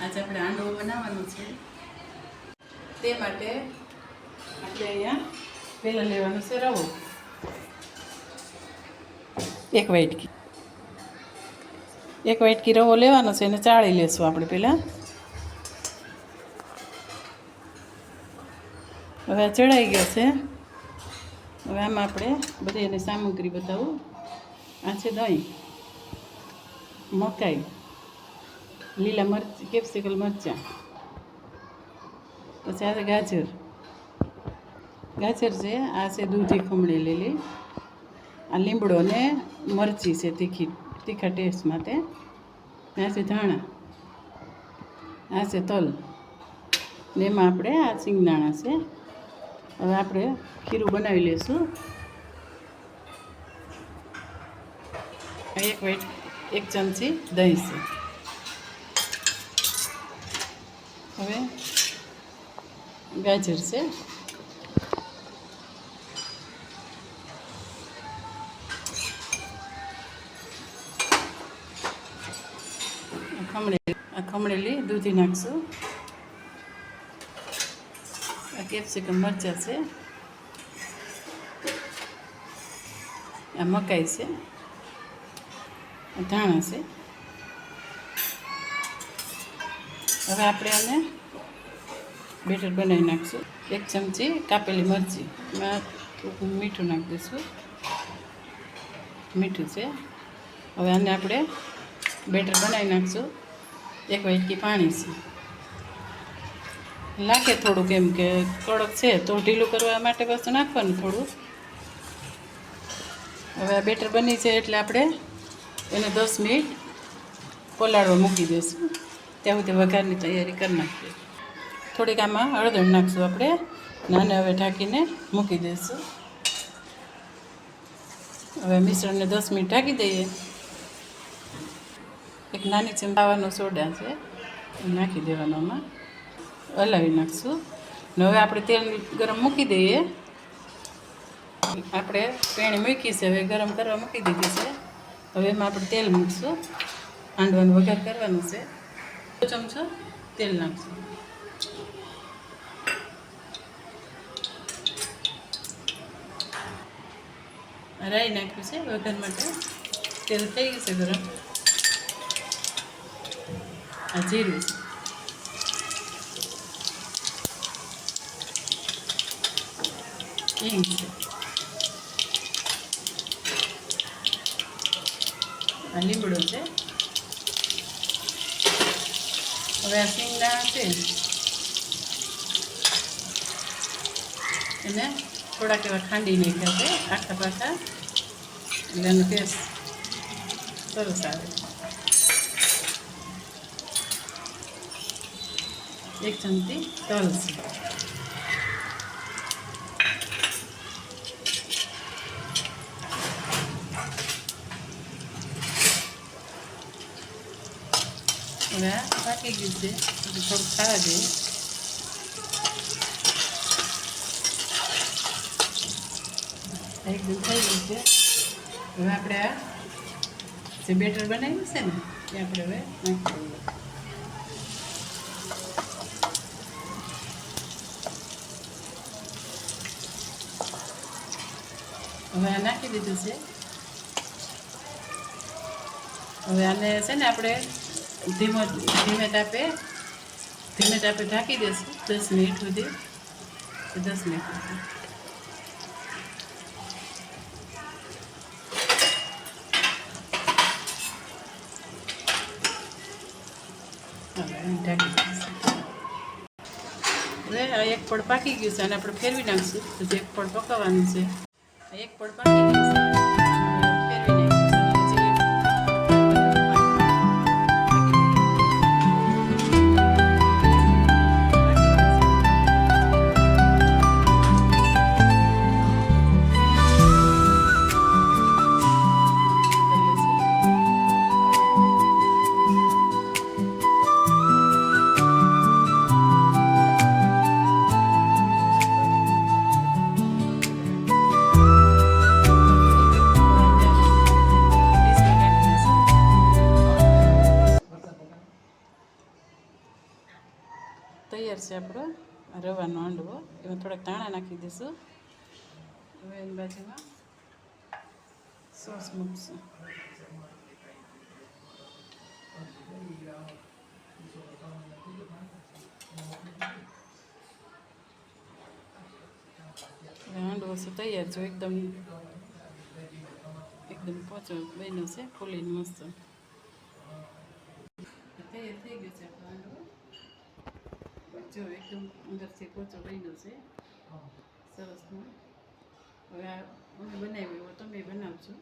આજે આપણે આંડો બનાવવાનો છે તે માટે આપણે અહીંયા પહેલાં લેવાનો છે રવો, એક વાટકી રવો લેવાનો છે એને ચાળી લેશું આપણે પહેલાં. હવે ચડાઈ ગયો છે. હવે આમાં આપણે બધી એની સામગ્રી બતાવું. આ છે દહીં, મકાઈ, લીલા મરચાં, કેપ્સિકલ મરચાં, પછી આ ગાજર છે, આ છે દૂધી ખમણી લીલી, આ લીમડો ને મરચી છે તીખા ટેસ્ટ માટે, આ છે ધાણા, આ છે તલ ને એમાં આપણે આ સિંગદાણા છે. હવે આપણે ખીરું બનાવી લઈશું. એક ચમચી દહીં છે. હવે ગાજર છે, ખમણેલી દૂધી નાખશું. આ કેપ્સિકમ મરચાં છે, આ મકાઈ છે, ધાણા છે. હવે આપણે આને બેટર બનાવી નાખશું. એક ચમચી કાપેલી મરચી, એમાં થોડું મીઠું નાખી દઈશું. મીઠું છે. હવે આને આપણે બેટર બનાવી નાખશું. એક વાટકી પાણી છે. લાગે થોડુંક એમ કે કડક છે તો ઢીલું કરવા માટે વસ્તુ નાખવાનું થોડું. હવે આ બેટર બની છે એટલે આપણે એને 10 મિનિટ પલાળવા મૂકી દઈશું. ત્યાં સુધી વઘારની તૈયારી કરી નાખીએ. થોડીક આમાં હળદર નાખશું આપણે, નાને હવે ઢાંકીને મૂકી દઈશું. હવે મિશ્રણને 10 મિનિટ ઢાંકી દઈએ. એક નાની ચમચી ખાવાનો સોડા છે એ નાખી દેવાનો, આમાં હલાવી નાખશું. ને હવે આપણે તેલ ગરમ મૂકી દઈએ. આપણે પેણી મૂકી છે, હવે ગરમ કરવા મૂકી દીધી છે. હવે એમાં આપણે તેલ મૂકશું. હાંડવાનો વઘાર કરવાનું છે. 1 ચમચો તેલ નાખશું. રાઈ નાખ્યું છે વઘાર માટે. તેલ થઈ ગયું છે ગરમ. આ જીરું છે, હિંગ છે, આ લીમડો છે. હવે આ સિંગદાણા છે એને થોડાક એવા ખાંડી નાખ્યા છે આખા પાછા, એટલે એનો ટેસ્ટ સરસ આવે. 1 ચમચી તલ છે. હવે આ પાકી ગયું છે, થોડુંક ખાવા દઈએ. એકદમ થઈ ગયું છે. હવે આપણે આ જે બેટર બનાવ્યું છે ને એ આપણે હવે નાખી દઈએ. હવે આ નાખી દીધું છે. હવે આને છે ને આપણે ધીમે તાપે ઢાંકી દઈશું 10 મિનિટ સુધી. 10 મિનિટ સુધી હવે ઢાંકી દઈશું. હવે આ એક પડ પાકી ગયું છે અને આપણે ફેરવી નાખશું. તો જે એક પડ પકાવવાનું છે, એક પડ પાકી ગયું છે. છે આપણો રવાનો હાંડવો. એમાં થોડાક ધાણા નાખી દઈશું. હવે એની બાજુમાં સોસ મૂકશું. હાંડવો છે તૈયાર જો એકદમ પોચો બન્યો છે, ફૂલીને મસ્ત તૈયાર થઈ ગયો છે આપણો હાંડવો. જો એકદમ અંદરથી પોચો બન્યો છે સરસનો. હવે આ અમે બનાવ્યો તમે બનાવજો.